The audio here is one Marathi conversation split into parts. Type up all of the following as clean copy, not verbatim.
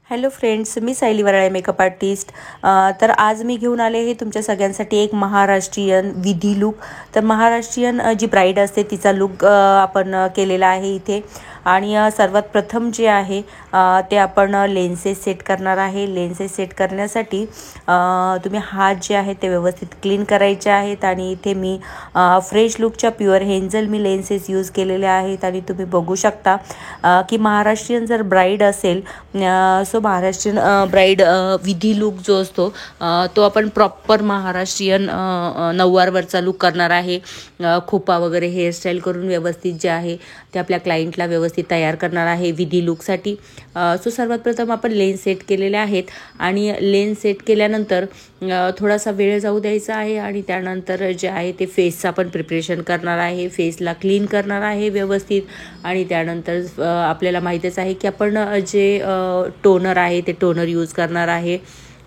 हॅलो फ्रेंड्स, मी सायली वराळे मेकअप आर्टिस्ट. तर आज मी घेऊन आले हे तुमच्या सगळ्यांसाठी एक महाराष्ट्रीयन विधी लुक. तर महाराष्ट्रीयन जी ब्राईड असते तिचा लुक आपण केलेला आहे इथे. आणि सर्वात प्रथम जे आहे ते आपण लेन्सेस सेट करणार आहे. लेन्सेस सेट करण्यासाठी तुम्ही हात जे आहे ते व्यवस्थित क्लीन करायचे आहेत. आणि इथे मी फ्रेश लुकच्या प्युअर हेंझल मी लेन्सेस यूज केलेले आहेत. आणि तुम्ही बघू शकता की महाराष्ट्रीयन जर ब्राईड असेल सो महाराष्ट्रीयन ब्राईड विधी लुक जो असतो तो आपण प्रॉपर महाराष्ट्रीयन नऊवारवरचा लुक करणार आहे. खोपा वगैरे हेअरस्टाईल करून व्यवस्थित जे आहे ते आपल्या क्लायंटला व्यवस्थित तयार करणार आहे विधी लुकसाठी. सो सर्वात प्रथम आपण लेन्स सेट केलेले आहेत. आणि लेन्स सेट केल्यानंतर थोडासा वेळ जाऊ द्यायचा आहे. आणि त्यानंतर जे आहे ते फेसचं आपण प्रिपरेशन करणार आहे. फेसला क्लीन करणार आहे व्यवस्थित. आणि त्यानंतर आपल्याला माहीतच आहे की आपण जे टोनर आहे ते टोनर यूज करणार आहे.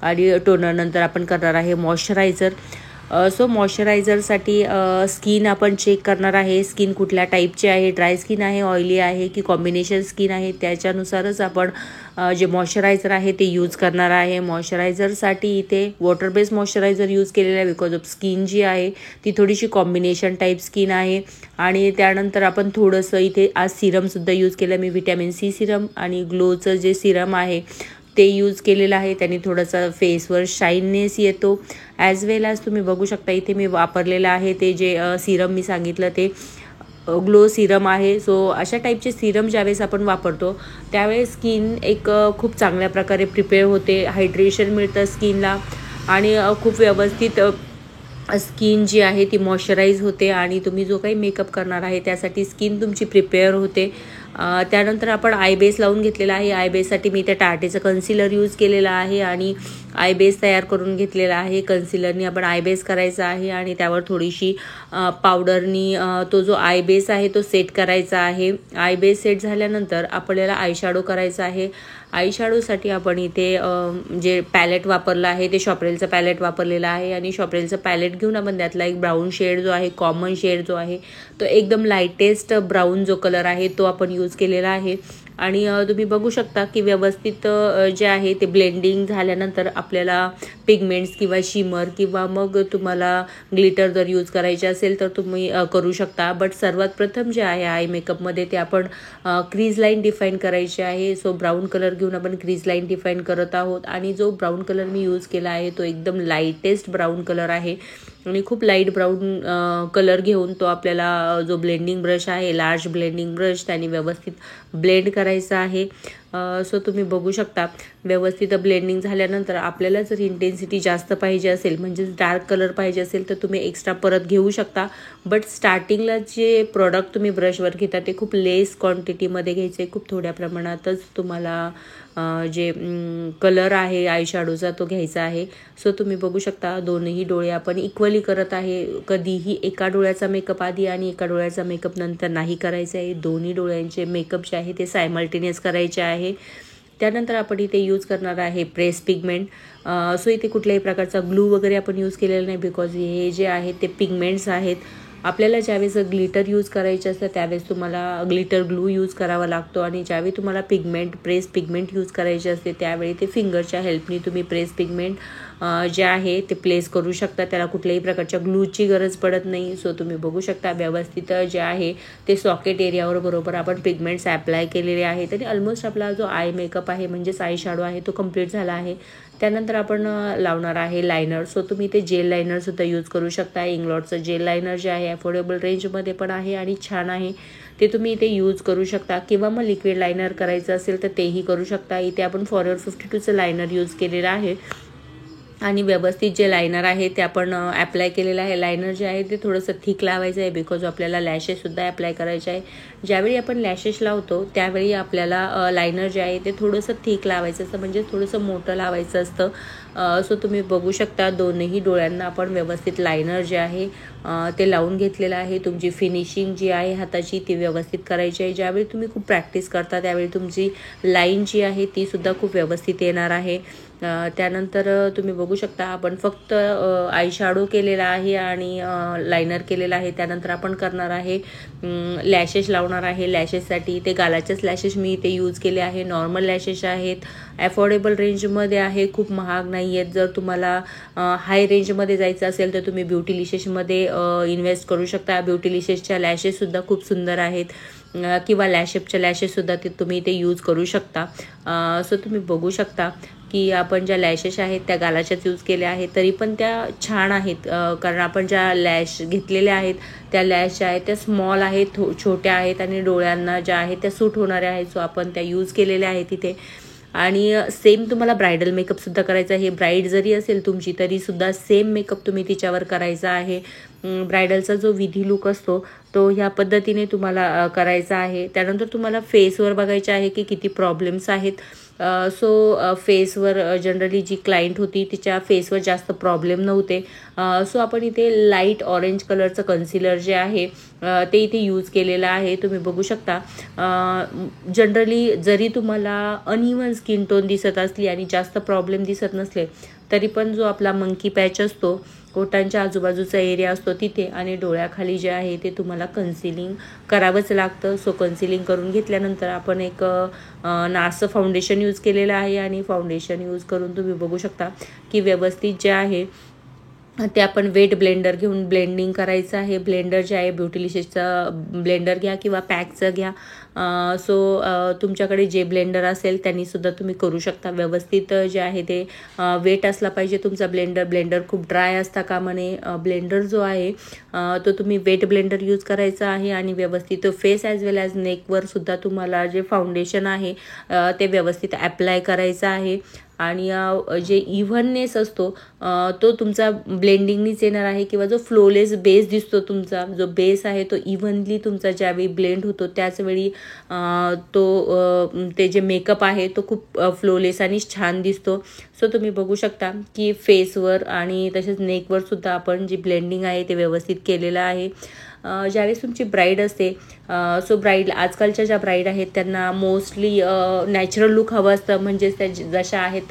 आणि टोनरनंतर आपण करणार आहे मॉइश्चरायझर. सो मॉइश्चरायझरसाठी स्किन आपण चेक करणार आहे. स्किन कुठल्या टाईपची आहे, ड्राय स्किन आहे, ऑइली आहे की कॉम्बिनेशन स्किन आहे, त्याच्यानुसारच आपण जे मॉइश्चरायझर आहे ते यूज करणार आहे. मॉइश्चरायझरसाठी इथे वॉटर बेस्ड मॉइश्चरायझर यूज केलेला आहे बिकॉज ऑफ स्किन जी आहे ती थोडीशी कॉम्बिनेशन टाईप स्किन आहे. आणि त्यानंतर आपण थोडंसं इथे आज सिरमसुद्धा यूज केलं मी. विटॅमिन सी सिरम आणि ग्लोचं जे सिरम आहे ते यूज केलेलं आहे. त्याने थोडंसं फेसवर शाईननेस येतो. ॲज वेल ॲज तुम्ही बघू शकता इथे मी वापरलेलं आहे ते जे सिरम मी सांगितलं ते ग्लो सिरम आहे. सो अशा टाईपचे सिरम ज्यावेळेस आपण वापरतो त्यावेळेस स्किन एक खूप चांगल्या प्रकारे प्रिपेअर होते, हायड्रेशन मिळतं स्किनला. आणि खूप व्यवस्थित स्किन जी आहे ती मॉइश्चराईज होते. आणि तुम्ही जो काही मेकअप करणार आहे त्यासाठी स्किन तुमची प्रिपेअर होते. त्यानंतर आपण आय बेस लावून घेतलेला आहे. आय बेससाठी मी त्या टार्टेचं कन्सिलर यूज केलेलं आहे. आणि आय बेस तयार करून घेतलेला आहे. कन्सिलरनी आपण आय बेस करायचा आहे. आणि त्यावर थोडीशी पावडरनी तो जो आय बेस आहे तो सेट करायचा आहे. आय बेस सेट झाल्यानंतर आपल्याला आय शॅडो करायचा आहे. आय शॅडोसाठी आपण इथे जे पॅलेट वापरलं आहे ते शॉपरेलचं पॅलेट वापरलेलं आहे. आणि शॉपरेलचं पॅलेट घेऊन आपण त्यातला एक ब्राऊन शेड जो आहे, कॉमन शेड जो आहे तो एकदम लाईटेस्ट ब्राऊन जो कलर आहे तो आपण यूज केलेला आहे. आणि तुम्ही बघू शकता की व्यवस्थित जे आहे ते ब्लेंडिंग झाल्यानंतर आपल्याला पिगमेंट्स किंवा शिमर किंवा मग तुम्हाला ग्लिटर जर यूज करायचे असेल तर तुम्ही करू शकता. बट सर्वात प्रथम जे आहे आय मेकअपमध्ये ते आपण क्रीज लाईन डिफाईन करायची आहे. सो ब्राऊन कलर घेऊन आपण क्रीज लाईन डिफाईन करत आहोत. आणि जो ब्राऊन कलर मी यूज केला आहे तो एकदम लाईटेस्ट ब्राऊन कलर आहे. आणि खूप लाईट ब्राऊन कलर घेऊन तो आपल्याला जो ब्लेंडिंग ब्रश आहे, लार्ज ब्लेंडिंग ब्रश, त्याने व्यवस्थित ब्लेंड करायचा आहे. सो तुम्ही बघू शकता व्यवस्थित ब्लेंडिंग झाल्यानंतर आपल्याला जर इंटेन्सिटी जास्त पाहिजे असेल म्हणजेच डार्क कलर पाहिजे असेल तर तुम्ही एक्स्ट्रा परत घेऊ शकता. बट स्टार्टिंगला जे प्रॉडक्ट तुम्ही ब्रशवर घेता ते खूप लेस क्वांटिटीमध्ये घ्यायचे. खूप थोड्या प्रमाणातच तुम्हाला जे कलर आहे आय शॅडोचा तो घ्यायचा आहे. सो तुम्ही बघू शकता दोन्ही डोळे आपण इक्वली करत आहे. कधीही एका डोळ्याचा मेकअप आधी आणि एका डोळ्याचा मेकअप नंतर नाही करायचा आहे. दोन्ही डोळ्यांचे मेकअप जे आहे ते सायमल्टेनियस करायचे आहे. त्यानंतर आपण इथे यूज करणार आहे प्रेस पिगमेंट. सो इथे कुठल्याही प्रकारचा ग्लू वगैरे आपण यूज केलेला नाही बिकॉज हे जे आहे ते पिगमेंट्स आहेत. आपल्याला ज्यावेळेस ग्लिटर यूज करायचे असतं त्यावेळेस तुम्हाला ग्लिटर ग्लू यूज करावा लागतो. आणि ज्यावेळी तुम्हाला प्रेस पिगमेंट यूज करायचे असते त्यावेळी ते फिंगरच्या हेल्पनी तुम्ही प्रेस पिगमेंट जे आहे ते प्लेस करू शकता. त्याला कुठल्याही प्रकारच्या ग्लूची गरज पडत नाही. सो तुम्ही बघू शकता व्यवस्थित जे आहे ते सॉकेट एरियावर बरोबर आपण पिगमेंट्स ॲप्लाय केलेले आहेत. आणि ऑलमोस्ट आपला जो आय मेकअप आहे म्हणजेच आय शॅडो आहे तो कम्प्लीट झाला आहे. त्यानंतर आपण लावणार आहे लायनर. सो तुम्ही ते जेल लायनरसुद्धा यूज करू शकता. इंग्लॉटचं जेल लायनर जे आहे अफोर्डेबल रेंजमध्ये पण आहे आणि छान आहे. ते तुम्ही इथे यूज करू शकता. किंवा मग लिक्विड लायनर करायचं असेल तर तेही करू शकता. इथे आपण फॉरएव्हर 52चं लायनर यूज केलेलं आहे. आणि व्यवस्थित जे लायनर आहे ते आपण ॲप्लाय केलेलं आहे. लायनर जे आहे ते थोडंसं थिक लावायचं आहे बिकॉज आपल्याला लॅशेससुद्धा ॲप्लाय करायचे आहे. ज्यावेळी आपण लॅशेस लावतो त्यावेळी आपल्याला लायनर जे आहे ते थोडंसं थिक लावायचं असतं म्हणजे थोडंसं मोठं लावायचं असतं. सो तुम्ही बघू शकता दोन्ही डोळ्यांना आपण व्यवस्थित लायनर जे आहे ते लावून घेतलेलं आहे. तुमची फिनिशिंग जी आहे हाताची ती व्यवस्थित करायची आहे. ज्यावेळी तुम्ही खूप प्रॅक्टिस करता त्यावेळी तुमची लाईन जी आहे ती सुद्धा खूप व्यवस्थित येणार आहे. त्यानंतर तुम्ही बघू शकता आपण फक्त आय शॅडो केलेला आहे आणि लायनर केलेला आहे. त्यानंतर आपण करणार आहे लॅशेस लावणार आहे. लॅशेससाठी ते गालाचेच लॅशेस मी इथे यूज केले आहे. नॉर्मल लॅशेस आहेत, अफोर्डेबल रेंजमध्ये आहे, खूप महाग नाही आहेत. जर तुम्हाला हाय रेंजमध्ये जायचं असेल तर तुम्ही ब्युटिलिशियसमध्ये इन्व्हेस्ट करू शकता. ब्युटिलिशियसच्या लॅशेससुद्धा खूप सुंदर आहेत, किंवा लॅशेपच्या लॅशेससुद्धा ते तुम्ही ते यूज करू शकता. सो तुम्ही बघू शकता की आपण ज्या लॅशेस आहेत त्या गालाच्याच यूज केल्या आहेत, तरी पण त्या छान आहेत. कारण आपण ज्या लॅश घेतलेल्या आहेत त्या लॅश ज्या आहेत त्या स्मॉल आहेत, छोट्या आहेत आणि डोळ्यांना ज्या आहेत त्या सूट होणाऱ्या आहेत. सो आपण त्या यूज केलेल्या आहेत तिथे. आणि सेम तुम्हाला ब्रायडल मेकअपसुद्धा करायचा आहे. ब्राईड जरी असेल तुमची तरीसुद्धा सेम मेकअप तुम्ही तिच्यावर करायचा आहे. ब्रायडलचा जो विधी लुक असतो तो ह्या पद्धतीने तुम्हाला करायचा आहे. त्यानंतर तुम्हाला फेसवर बघायचे आहे की किती प्रॉब्लेम्स आहेत. सो फेसवर जनरली जी क्लायंट होती तिच्या फेसवर जास्त प्रॉब्लेम नव्हते. सो आपण इथे लाईट ऑरेंज कलरचं कन्सिलर जे आहे ते इथे यूज केलेलं आहे. तुम्ही बघू शकता. जनरली जरी तुम्हाला अनइव्हन स्किन टोन दिसत असली आणि जास्त प्रॉब्लेम दिसत नसले तरी पण जो आपला मंकी पॅच असतो, ओठांच्या आजूबाजूचा एरिया असतो तिथे आणि डोळ्याखाली जे आहे ते तुम्हाला कन्सिलिंग करावंच लागतं. सो कन्सिलिंग करून घेतल्यानंतर आपण एक नारचं फाउंडेशन यूज केलेलं आहे आणि फाउंडेशन यूज करून तुम्ही बघू शकता की व्यवस्थित जे आहे ते आपण वेट ब्लेंडर घेऊन ब्लेंडिंग करायचं आहे. ब्लेंडर जे आहे ब्युटिलिशियसचा ब्लेंडर घ्या किंवा पॅकचं घ्या. सो तुमच्याकडे जे ब्लेंडर असेल त्यांनीसुद्धा तुम्ही करू शकता. व्यवस्थित जे आहे ते वेट असला पाहिजे तुमचा ब्लेंडर खूप ड्राय असता कामा नये. ब्लेंडर जो आहे तो तुम्ही वेट ब्लेंडर यूज करायचा आहे आणि व्यवस्थित फेस ॲज वेल ॲज नेकवर सुद्धा तुम्हाला जे फाउंडेशन आहे ते व्यवस्थित ॲप्लाय करायचं आहे. आणि जे इव्हननेस असतो तो तुमचा ब्लेंडिंगनीच येणार आहे, किंवा जो फ्लोलेस बेस दिसतो तुमचा जो बेस आहे तो इव्हनली तुमचा ज्यावेळी ब्लेंड होतो त्याचवेळी ते जे मेकअप आहे तो खूप फ्लोलेस आणि छान दिसतो. सो तुम्ही बघू शकता की फेसवर आणि तसेच नेकवर सुद्धा आपण जी ब्लेंडिंग आहे ते व्यवस्थित केलेलं आहे. ज्यावेळेस तुमची ब्राईड असते, सो ब्राईड आजकालच्या ज्या ब्राईड आहेत त्यांना मोस्टली नॅचरल लुक हवं असतं, म्हणजेच त्या जशा आहेत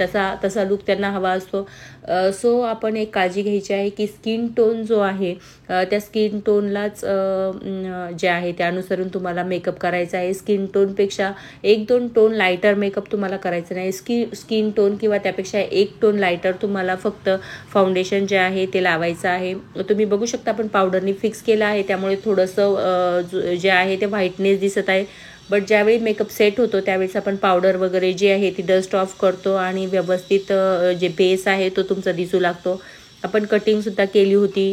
तसा लुक त्यांना हवा असतो. सो आपण एक काळजी घ्यायची आहे की स्किन टोन जो आहे त्या स्किन टोनलाच जे आहे त्या अनुसरून तुम्हाला मेकअप करायचा आहे. स्किन टोनपेक्षा 1-2 टोन लायटर मेकअप तुम्हाला करायचं नाही. स्किन टोन किंवा त्यापेक्षा 1 टोन लायटर तुम्हाला फक्त फाउंडेशन जे आहे ते लावायचं आहे. तुम्ही बघू शकता आपण पावडरनी फिक्स केलं आहे त्यामुळे थोडंसं जे आहे ते व्हाईटनेस दिसत आहे. बट ज्यावेळी मेकअप सेट होतो त्यावेळेस आपण पावडर वगैरे जी आहे ती डस्ट ऑफ करतो आणि व्यवस्थित जे बेस आहे तो तुमचा दिसू लागतो. आपण कटिंगसुद्धा केली होती.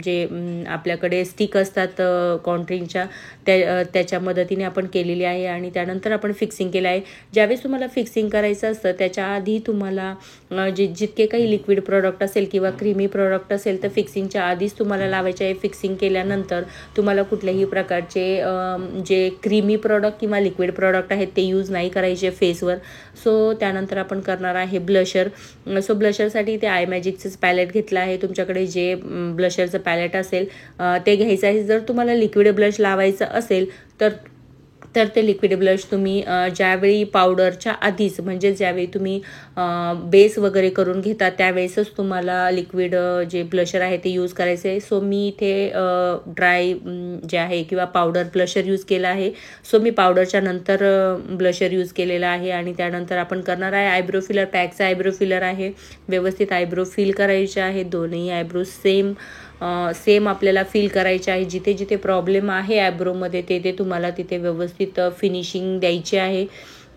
जे आपल्याकडे स्टिक असतात कॉन्ट्रिंगच्या त्याच्या मदतीने आपण केलेली आहे आणि त्यानंतर आपण फिक्सिंग केलं आहे. ज्यावेळेस तुम्हाला फिक्सिंग करायचं असतं त्याच्या आधी तुम्हाला जितके काही लिक्विड प्रॉडक्ट असेल किंवा क्रीमी प्रॉडक्ट असेल तर फिक्सिंगच्या आधीच तुम्हाला लावायचे आहे. फिक्सिंग केल्यानंतर तुम्हाला कुठल्याही प्रकारचे जे क्रीमी प्रॉडक्ट किंवा लिक्विड प्रॉडक्ट आहेत ते यूज नाही करायचे फेसवर. सो त्यानंतर आपण करणार आहे ब्लशर. सो ब्लशरसाठी ते आय मॅजिकचंच पॅलेट घेतलं आहे. तुमच्याकडे जे ब्लशरचं पॅलेट असेल ते घ्यायचं आहे. जर तुम्हाला लिक्विड ब्लश लावायचं असेल तर ते लिक्विड ब्लश तुम्ही ज्यावेळी पावडरच्या आधीच म्हणजे ज्यावेळी तुम्ही बेस वगैरे करून घेता त्यावेळेसच तुम्हाला लिक्विड जे ब्लशर आहे ते यूज करायचं आहे. सो मी इथे ड्राय जे आहे किंवा पावडर ब्लशर यूज केला आहे. सो मी पावडरच्या नंतर ब्लशर यूज केलेला आहे आणि त्यानंतर आपण करणार आहे आयब्रो फिलर. पॅकचा आयब्रो फिलर आहे. व्यवस्थित आयब्रो फिल करायचे आहे. दोन्ही आयब्रो सेम आपल्याला फील करायचे आहे. जिथे जिथे प्रॉब्लेम आहे आयब्रोमध्ये ते तुम्हाला तिथे व्यवस्थित फिनिशिंग द्यायची आहे.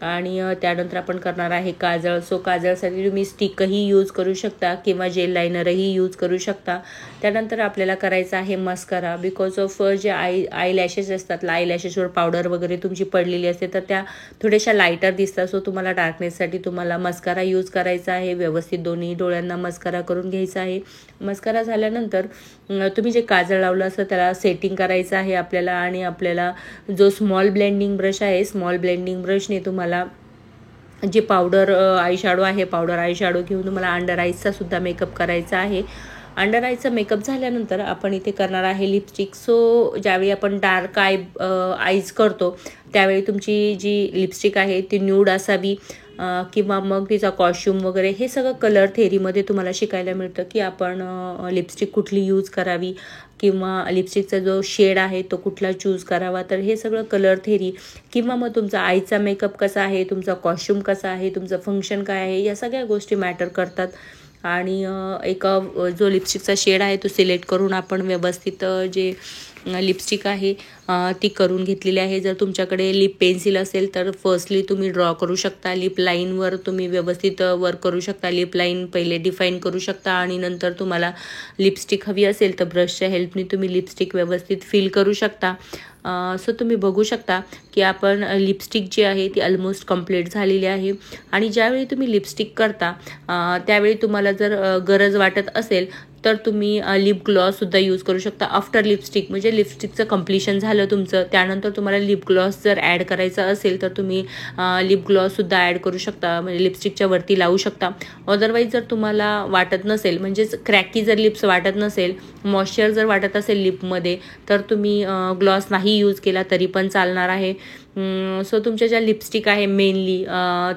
आणि त्यानंतर आपण करणार आहे काजळ. सो काजळसाठी तुम्ही स्टिकही यूज करू शकता किंवा जेल लायनरही यूज करू शकता. त्यानंतर आपल्याला करायचं आहे मस्कारा. बिकॉज ऑफ जे आय लॅशेस असतात, आय लॅशेसवर पावडर वगैरे तुमची पडलेली असते तर त्या थोड्याशा लायटर दिसतात. सो तुम्हाला डार्कनेससाठी तुम्हाला मस्कारा यूज करायचा आहे. व्यवस्थित दोन्ही डोळ्यांना मस्कारा करून घ्यायचा आहे. मस्कारा झाल्यानंतर तुम्ही जे काजळ लावलं असतं त्याला सेटिंग करायचं आहे आपल्याला. आणि आपल्याला जो स्मॉल ब्लेंडिंग ब्रश आहे, स्मॉल ब्लेंडिंग ब्रशने तुम्हाला जे पावडर आय शॅडो आहे, पावडर आय शॅडो घेऊन तुम्हाला अंडर आईजचा सुद्धा मेकअप करायचा आहे. अंडर आयचा मेकअप झाल्यानंतर आपण इथे करणार आहे लिपस्टिक. सो ज्यावेळी आपण डार्क आईज करतो त्यावेळी तुमची जी लिपस्टिक आहे ती न्यूड असावी. किंवा मग तिचा कॉस्ट्यूम वगैरे हे सगळं कलर थेरीमध्ये तुम्हाला शिकायला मिळतं की आपण लिपस्टिक कुठली यूज करावी किंवा लिपस्टिकचा जो शेड आहे तो कुठला चूज करावा. तर हे सगळं कलर थेरी किंवा मग तुमचा आईचा मेकअप कसा आहे, तुमचा कॉस्ट्यूम कसा आहे, तुमचं फंक्शन काय आहे, या सगळ्या गोष्टी मॅटर करतात. आणि एक जो लिपस्टिकचा शेड आहे तो सिलेक्ट करून आपण व्यवस्थित जे लिपस्टिक आहे ती करून घेतलेली आहे. जर तुमच्याकडे लिप पेन्सिल असेल तर फर्स्टली तुम्ही ड्रॉ करू शकता. लिप लाईनवर तुम्ही व्यवस्थित वर्क करू शकता. लिप लाईन पहिले डिफाईन करू शकता आणि नंतर तुम्हाला लिपस्टिक हवी असेल तर ब्रशच्या हेल्पने तुम्ही लिपस्टिक व्यवस्थित फिल करू शकता. सो तुम्ही बघू शकता की आपण लिपस्टिक जी आहे ती ऑलमोस्ट कंप्लीट झालेली आहे. आणि ज्यावेळी तुम्ही लिपस्टिक करता त्यावेळी तुम्हाला जर गरज वाटत असेल तर तुम्ही लिप ग्लॉससुद्धा यूज करू शकता आफ्टर लिपस्टिक. म्हणजे लिपस्टिकचं कम्प्लिशन झालं तुमचं, त्यानंतर तुम्हाला लिप ग्लॉस जर ॲड करायचा असेल तर तुम्ही लिप ग्लॉससुद्धा ॲड करू शकता, म्हणजे लिपस्टिकच्या वरती लावू शकता. अदरवाईज जर तुम्हाला वाटत नसेल, म्हणजेच क्रॅकी जर लिप्स वाटत नसेल, मॉइश्चर जर वाटत असेल लिपमध्ये, तर तुम्ही ग्लॉस नाही यूज केला तरी पण चालणार आहे. सो तुमच्या ज्या लिपस्टिक आहे मेनली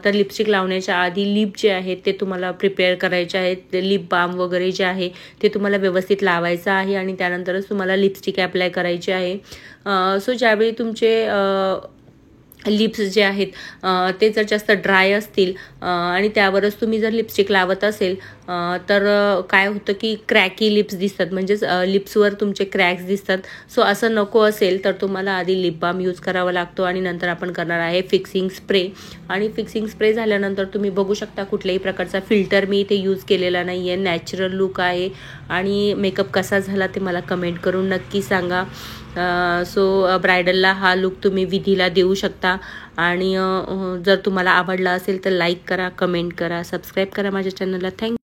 तर लिपस्टिक लावण्याच्या आधी लिप जे आहेत ते तुम्हाला प्रिपेअर करायचे आहेत. लिप बाम वगैरे जे आहे ते तुम्हाला व्यवस्थित लावायचं आहे आणि त्यानंतरच तुम्हाला लिपस्टिक ॲप्लाय करायची आहे. सो ज्यावेळी तुमचे लिप्स जे आहेत ते जर जास्त ड्राय असतील आणि त्यावरच तुम्ही जर लिपस्टिक लावत असेल तर काय होतं की क्रॅकी लिप्स दिसतात, म्हणजेच लिप्सवर तुमचे क्रॅक्स दिसतात. सो असं नको असेल तर तुम्हाला आधी लिप बाम यूज करावा लागतो आणि नंतर आपण करणार आहे फिक्सिंग स्प्रे. आणि फिक्सिंग स्प्रे झाल्यानंतर तुम्ही बघू शकता कुठल्याही प्रकारचा फिल्टर मी इथे यूज केलेला नाही आहे. नॅचरल लुक आहे. आणि मेकअप कसा झाला ते मला कमेंट करून नक्की सांगा. सो ब्रायडलला हा लुक तुम्ही विधीला देऊ शकता. आणि जर तुम्हाला आवडला असेल तर लाईक करा, कमेंट करा, सबस्क्राईब करा माझ्या चॅनलला. थँक्यू.